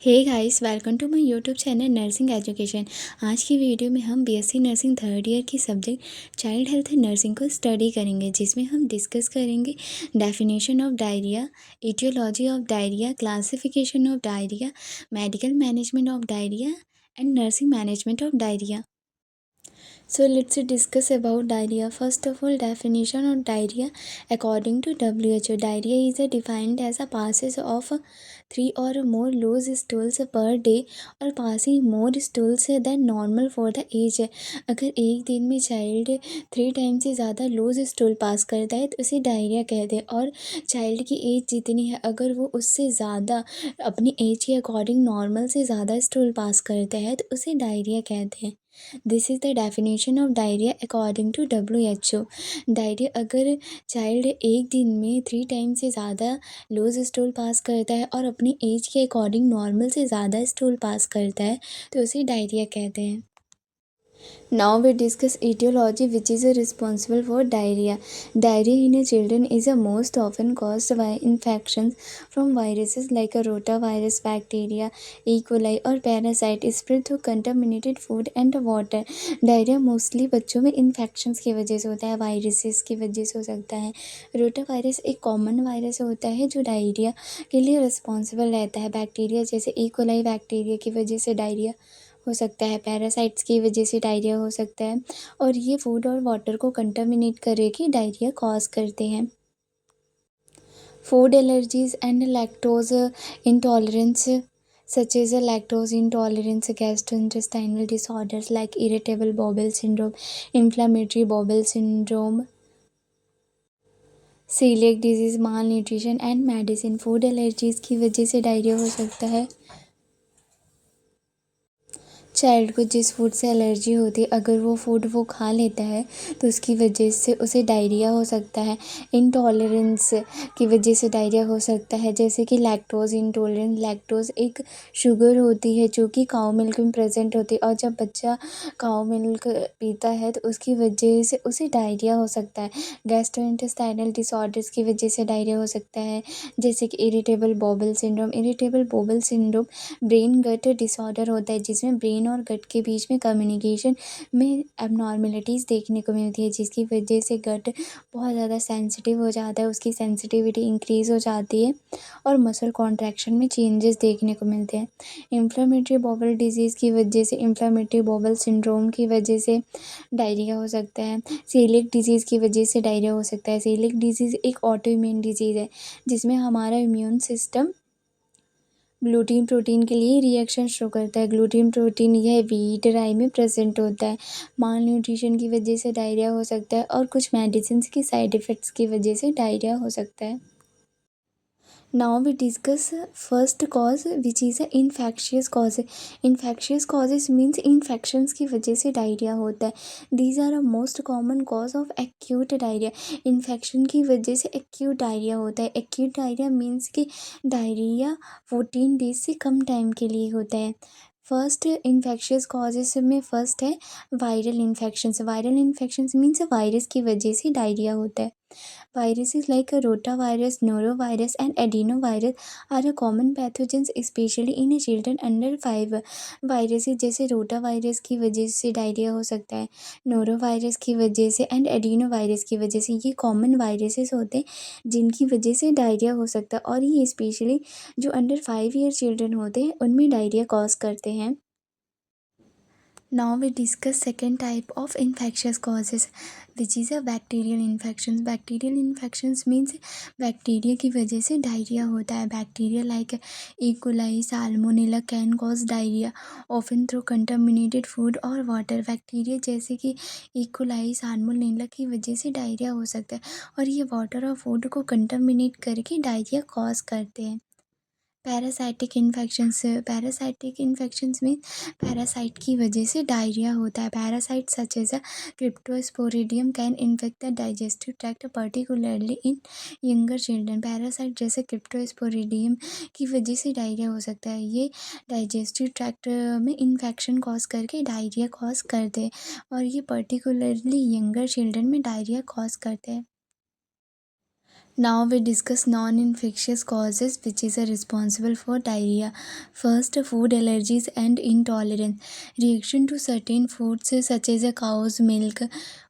Hey guys, welcome to my YouTube channel nursing education. आज की video में हम बीएससी नर्सिंग थर्ड ईयर की सब्जेक्ट चाइल्ड हेल्थ नर्सिंग को स्टडी करेंगे, जिसमें हम डिस्कस करेंगे definition of diarrhoea, aetiology of diarrhoea, classification of diarrhoea, medical management of diarrhoea and nursing management of diarrhoea. So let's discuss about diarrhea. First of all, definition of diarrhea according to WHO. Diarrhea is defined as a passage of 3 or more loose stools per day or passing more stools than normal for the age. अगर एक दिन में child 3 time से ज़्यादा loose stool pass करता है तो उसे डायरिया कहते हैं। और चाइल्ड की एज जितनी है, अगर वो उससे ज़्यादा अपनी एज के अकॉर्डिंग नॉर्मल से ज़्यादा स्टूल पास करता है तो उसे डायरिया कहते हैं। This is the definition of diarrhoea according to WHO। Diarrhoea अगर चाइल्ड एक दिन में 3 टाइम से ज़्यादा लूज स्टूल पास करता है और अपनी एज के अकॉर्डिंग नॉर्मल से ज़्यादा स्टूल पास करता है तो उसे डायरिया कहते हैं। Now we discuss etiology, which is responsible for diarrhea. Diarrhea in children is most often caused by infections from viruses like rotavirus, bacteria, E. coli और parasite spread through contaminated food and water. Diarrhoea mostly बच्चों में infections की वजह से होता है, viruses की वजह से हो सकता है। रोटावायरस एक कॉमन वायरस होता है जो डायरिया के लिए रिस्पॉन्सिबल रहता है। बैक्टीरिया जैसे ई कोलाई बैक्टीरिया की वजह से डायरिया हो सकता है, पैरासाइट्स की वजह से डायरिया हो सकता है और ये फूड और वाटर को कंटामिनेट करके डायरिया कॉज करते हैं। Food allergies and lactose intolerance such as lactose intolerance, gastrointestinal disorders like irritable bowel syndrome, inflammatory bowel syndrome, celiac disease, malnutrition and medicine। Food allergies की वजह से डायरिया हो सकता है। चाइल्ड को जिस फूड से एलर्जी होती है, अगर वो फूड वो खा लेता है तो उसकी वजह से उसे डायरिया हो सकता है। इंटॉलरेंस की वजह से डायरिया हो सकता है, जैसे कि लैक्टोज इंटॉलरेंस। लैक्टोज एक शुगर होती है जो कि काऊ मिल्क में प्रेजेंट होती है और जब बच्चा काऊ मिल्क पीता है तो उसकी वजह से उसे डायरिया हो सकता है। गैस्ट्रोइंटेस्टाइनल डिसऑर्डर्स की वजह से डायरिया हो सकता है, जैसे कि irritable bowel syndrome. Irritable bowel syndrome brain gut disorder होता है, जिसमें ब्रेन और गट के बीच में कम्युनिकेशन में एबनॉर्मेलिटीज़ देखने को मिलती है, जिसकी वजह से गट बहुत ज़्यादा सेंसिटिव हो जाता है, उसकी सेंसिटिविटी इंक्रीज़ हो जाती है और मसल कॉन्ट्रैक्शन में चेंजेस देखने को मिलते हैं। इन्फ्लेमेटरी बॉवल डिजीज़ की वजह से, इन्फ्लेमेटरी बॉवल सिंड्रोम की वजह से डायरिया हो सकता है। सीलिक डिजीज़ की वजह से डायरिया हो सकता है। सीलिक डिजीज़ एक ऑटो इम्यून डिजीज़ है जिसमें हमारा इम्यून सिस्टम ग्लूटीन प्रोटीन के लिए रिएक्शन शो करता है। ग्लूटीन प्रोटीन यह व्हीट राई में प्रेजेंट होता है। माल न्यूट्रिशन की वजह से डायरिया हो सकता है और कुछ मेडिसिन की साइड इफ़ेक्ट्स की वजह से डायरिया हो सकता है। Now we discuss first cause, which is a infectious cause. Infectious causes means infections की वजह से डायरिया होता है। These are a most common cause of acute diarrhea. Infection की वजह से acute डायरिया होता है। acute डायरिया मीन्स कि डायरिया 14 डेज से कम टाइम के लिए होता है। फर्स्ट इन्फेक्शियस कॉजेस में फर्स्ट है viral infections. Viral infections means virus की वजह से डायरिया होता है। Viruses like rotavirus, norovirus, and adenovirus are a common pathogens, especially in children under 5। Viruses जैसे रोटावायरस की वजह से डायरिया हो सकता है, नोरोवायरस की वजह से एंड एडिनोवायरस की वजह से। ये कॉमन वायरसेस होते हैं जिनकी वजह से डायरिया हो सकता है और ये स्पेशली जो अंडर 5 ईयर चिल्ड्रन होते हैं उनमें डायरिया कॉज करते हैं। Now we discuss second type of infectious causes, which is a bacterial infections. Bacterial infections means bacteria की वजह से डायरिया होता है। Bacteria like E coli, salmonella can cause diarrhoea often through contaminated food और water. Bacteria जैसे कि E coli, salmonella की वजह से डायरिया हो सकता है और ये वाटर और फूड को कंटामिनेट करके डायरिया कॉज करते हैं। पैरासाइटिक इन्फेक्शंस में पैरासाइट की वजह से डायरिया होता है। Parasite such as a cryptosporidium can infect the digestive tract particularly in younger children. Parasite जैसे क्रिप्टोस्पोरिडियम की वजह से डायरिया हो सकता है। ये डाइजेस्टिव ट्रैक्ट में इन्फेक्शन कॉज करके डायरिया कॉज करते हैं और ये पर्टिकुलरली यंगर चिल्ड्रन में डायरिया कॉज करते हैं। Now we discuss non-infectious causes which is responsible for diarrhea. First, food allergies and intolerance. Reaction to certain foods such as a cow's milk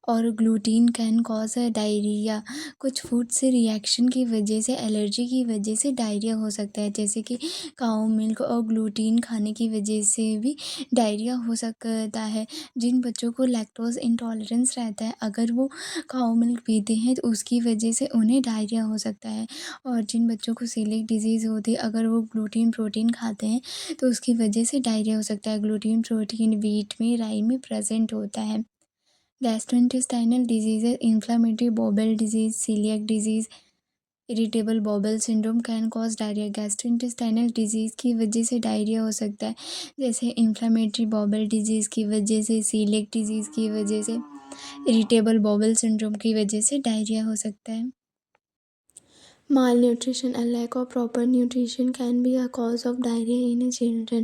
और gluten can cause diarrhoea. कुछ food से reaction की वजह से, allergy की वजह से diarrhoea हो सकता है, जैसे कि काऊ मिल्क और ग्लूटीन खाने की वजह से भी डायरिया हो सकता है। जिन बच्चों को लैक्टोज इंटॉलरेंस रहता है, अगर वो काऊ मिल्क पीते हैं तो उसकी वजह से उन्हें डायरिया हो सकता है। और जिन बच्चों को सीलिक डिजीज़ होती है, अगर वो ग्लूटीन प्रोटीन खाते हैं तो उसकी वजह से डायरिया हो सकता है। ग्लूटीन प्रोटीन व्हीट में, राई में प्रेजेंट होता है। Gastrointestinal disease, inflammatory bowel disease, coeliac disease, irritable bowel syndrome can cause diarrhoea. Gastrointestinal disease की वजह से डायरिया हो सकता है, जैसे इन्फ्लेमेटरी बॉवल डिजीज़ की वजह से, सीलियक डिजीज़ की वजह से, इरिटेबल बॉवल सिंड्रोम की वजह से डायरिया हो सकता है। Malnutrition, a lack of proper nutrition can be a cause of diarrhea in children.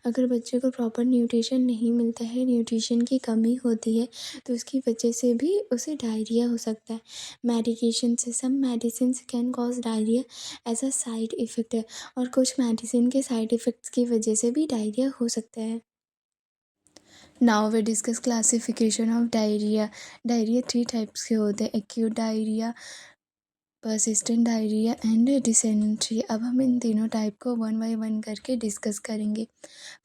अगर बच्चे को प्रॉपर न्यूट्रिशन नहीं मिलता है, न्यूट्रिशन की कमी होती है, तो उसकी वजह से भी उसे डायरिया हो सकता है। मेडिकेशन से, some medicine can cause diarrhoea as a side effect है, और कुछ मेडिसिन के साइड इफ़ेक्ट्स की वजह से भी डायरिया हो सकता है। Now we discuss classification of diarrhoea. Diarrhoea 3 types के होते हैं: acute diarrhoea, persistent diarrhoea and dysentery. अब हम इन तीनों टाइप को वन बाय वन करके डिस्कस करेंगे।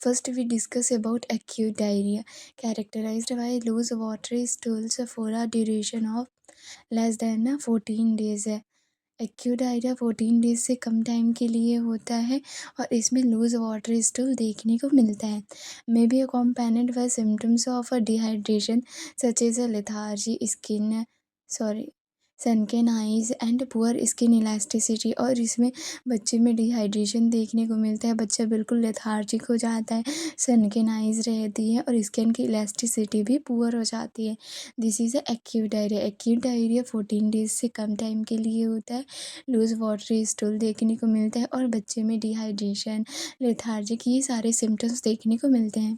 First we discuss about acute diarrhoea, characterised by loose watery stools for a duration of less than 14 days है। एक्यूट डायरिया 14 डेज से कम टाइम के लिए होता है और इसमें लूज वाटर स्टूल देखने को मिलता है। May be accompanied by symptoms of dehydration such as lethargy, skin sunken eyes and poor skin elasticity. और इसमें बच्चे में डिहाइड्रेशन देखने को मिलता है, बच्चा बिल्कुल लेथार्जिक हो जाता है, सनकेन आइज रहती है और स्किन की इलास्टिसिटी भी पुअर हो जाती है। This is acute diarrhoea. Acute diarrhoea 14 days से कम टाइम के लिए होता है, लूज वाटरी स्टूल देखने को मिलता है और बच्चे में डिहाइड्रेशन, लेथार्जिक, ये सारे सिम्टम्स देखने को मिलते हैं।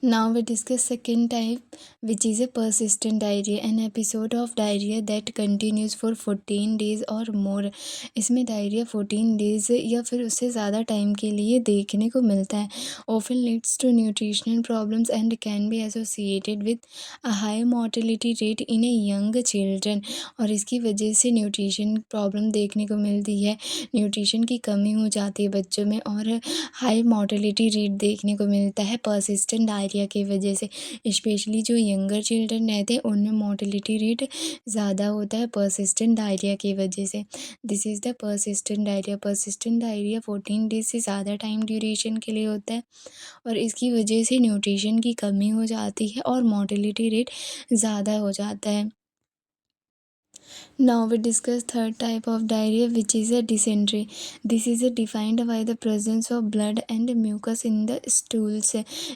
Now we discuss second type, which is a persistent diarrhea, an episode of diarrhea that continues for 14 days or more. इसमें डायरिया 14 डेज या फिर उससे ज़्यादा टाइम के लिए देखने को मिलता है। Often leads to nutritional problems and can be associated with a high mortality rate in a young children. और इसकी वजह से न्यूट्रिशन प्रॉब्लम देखने को मिलती है, न्यूट्रिशन की कमी हो जाती है बच्चों में और हाई मोर्टेलिटी रेट देखने को मिलता है पर्सिस्टेंट डायरिया की वजह से। स्पेशली जो यंगर चिल्ड्रन रहते हैं उनमें मोर्टेलिटी रेट ज़्यादा होता है पर्सिस्टेंट डायरिया की वजह से। This is the persistent diarrhoea. Persistent diarrhoea 14 days से ज़्यादा टाइम ड्यूरेशन के लिए होता है और इसकी वजह से न्यूट्रिशन की कमी हो जाती है और मोर्टेलिटी रेट ज़्यादा हो जाता है। Now we discuss third type of diarrhea, which is a dysentery. This is defined by the presence of blood and mucus in the stools.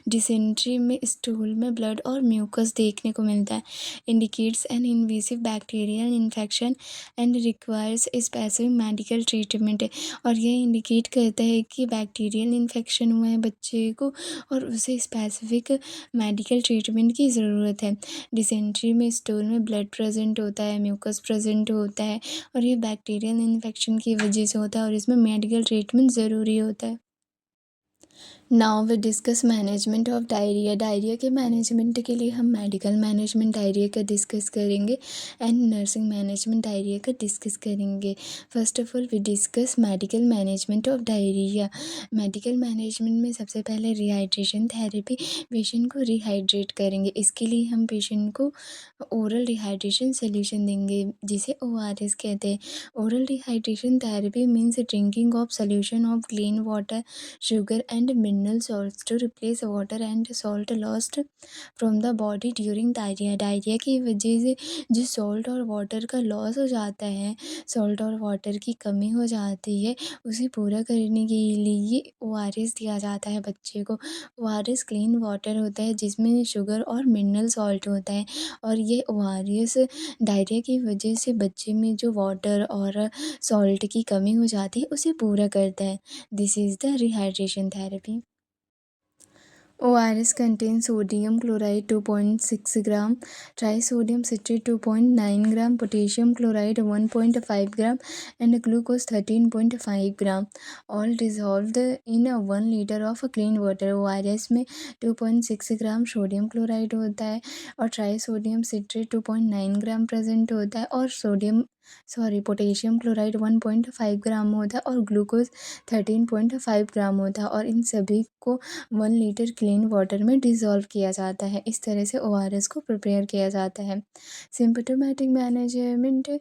Dysentery में स्टूल में ब्लड और म्यूकस देखने को मिलता है। Indicates an invasive bacterial infection and requires specific medical treatment. और ये indicate करता है कि बैक्टीरियल इन्फेक्शन हुआ है बच्चे को और उसे स्पेसिफिक मेडिकल ट्रीटमेंट की ज़रूरत है। डिसेंट्री में स्टूल में ब्लड प्रेजेंट होता है, म्यूकस प्रेजेंट होता है और ये बैक्टीरियल इन्फेक्शन की वजह से होता है और इसमें मेडिकल ट्रीटमेंट ज़रूरी होता है। Now we discuss management of diarrhoea. Diarrhoea के मैनेजमेंट के लिए हम मेडिकल मैनेजमेंट डायरिया का डिस्कस करेंगे एंड नर्सिंग मैनेजमेंट डायरिया का डिस्कस करेंगे। First of all we discuss medical management of diarrhoea. Medical management में सबसे पहले रिहाइड्रेशन थेरेपी, पेशेंट को रिहाइड्रेट करेंगे। इसके लिए हम पेशेंट को ओरल रिहाइड्रेशन सोल्यूशन देंगे जिसे ORS कहते हैं। Oral rehydration therapy means drinking of solution of clean water, sugar and mineral salts to replace water and salt lost from the body during diarrhea। Diarrhoea की वजह से जो salt और water का लॉस हो जाता है, सॉल्ट और वाटर की कमी हो जाती है, उसे पूरा करने के लिए ORS दिया जाता है बच्चे को। ORS क्लीन वाटर होता है जिसमें शुगर और मिनरल सॉल्ट होता है और ये ORS डायरिया की वजह से बच्चे में जो वाटर और सॉल्ट की कमी हो जाती है उसे पूरा करता है। This is the rehydration therapy. ORS contains sodium chloride 2.6 gram, trisodium citrate 2.9 gram, potassium chloride 1.5 gram, and glucose 13.5 gram, all dissolved in 1 liter of clean water. ORS में 2.6 ग्राम सोडियम क्लोराइड होता है और ट्राइसोडियम सिट्रेट 2.9 ग्राम present होता है और potassium chloride 1.5 ग्राम होता है और ग्लूकोज 13.5 ग्राम होता है और इन सभी को 1 लीटर क्लीन वाटर में डिज़ोल्व किया जाता है। इस तरह से ORS को प्रिपेयर किया जाता है। Symptomatic management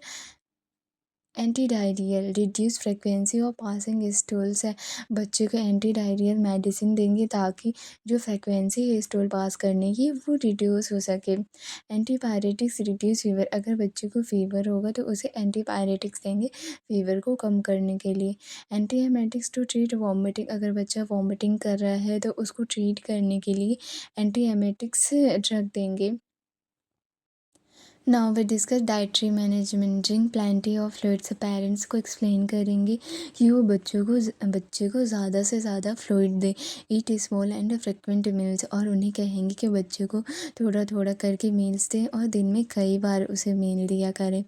anti diarrhoeal reduce frequency of passing stools है। बच्चे को एंटी डायरियल मेडिसिन देंगे ताकि जो फ्रिक्वेंसी है स्टूल पास करने की वो रिड्यूस हो सके। एंटीपायरेटिक्स रिड्यूस फीवर, अगर बच्चे को फीवर होगा तो उसे एंटीपायरेटिक्स देंगे फीवर को कम करने के लिए। एंटीएमेटिक्स टू ट्रीट वॉमिटिंग, अगर बच्चा वॉमिटिंग कर रहा है तो उसको ट्रीट करने के लिए एंटीएमेटिक्स ड्रग देंगे। Now we discuss dietary management. Drink plenty of fluids, parents को एक्सप्लेन करेंगे कि वो बच्चे को ज़्यादा से ज़्यादा फ्लूइड दे। Eat small and frequent meals, और उन्हें कहेंगे कि बच्चे को थोड़ा थोड़ा करके मील्स दें और दिन में कई बार उसे मील दिया करें।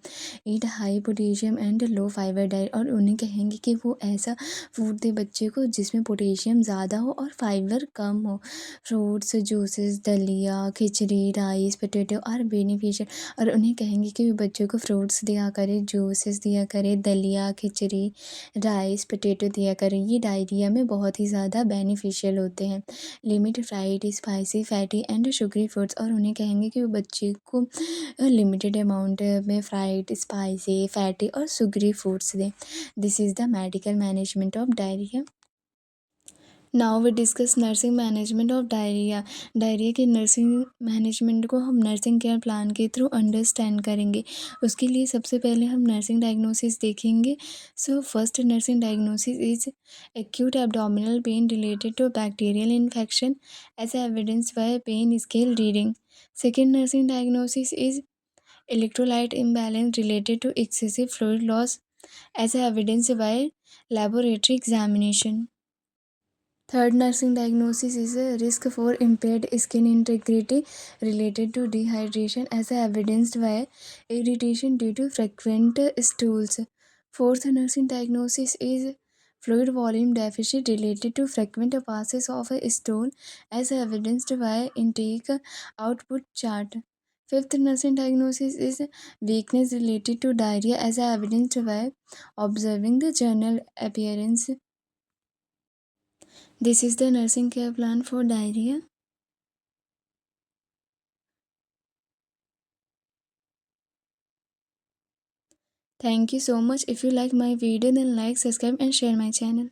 Eat high potassium and low fibre diet, और उन्हें कहेंगे कि वो ऐसा फूड दे बच्चे को जिसमें पोटेशियम ज़्यादा हो और फाइबर कम हो। फ्रूट्स, जूसेस, दलिया, खिचड़ी, राइस, पोटैटो आर बेनिफिशियल, और उन्हें कहेंगे कि वो बच्चों को फ्रूट्स दिया करें, जूसेस दिया करें, दलिया, खिचड़ी, राइस, पोटैटो दिया करें। ये डायरिया में बहुत ही ज़्यादा बेनिफिशियल होते हैं। Limit fried, spicy, fatty and sugary foods, और उन्हें कहेंगे कि वो बच्चे को लिमिटेड अमाउंट में फ्राइड, स्पाइसी, फैटी और शुगरी फूड्स दें। This is the medical management of diarrhoea. Now we discuss nursing management of diarrhoea. Diarrhoea के नर्सिंग मैनेजमेंट को हम नर्सिंग केयर प्लान के थ्रू अंडरस्टैंड करेंगे। उसके लिए सबसे पहले हम नर्सिंग डायग्नोसिस देखेंगे। So first nursing diagnosis is acute abdominal pain related to bacterial infection as evidence by pain scale reading. Second nursing diagnosis is electrolyte imbalance related to excessive fluid loss as evidenced by laboratory examination. Third nursing diagnosis is a risk for impaired skin integrity related to dehydration as evidenced by irritation due to frequent stools. Fourth nursing diagnosis is fluid volume deficit related to frequent passes of a stool as evidenced by intake output chart. Fifth nursing diagnosis is weakness related to diarrhea as evidenced by observing the journal appearance. This is the nursing care plan for diarrhea. Thank you so much. If you like my video, then like, subscribe and share my channel.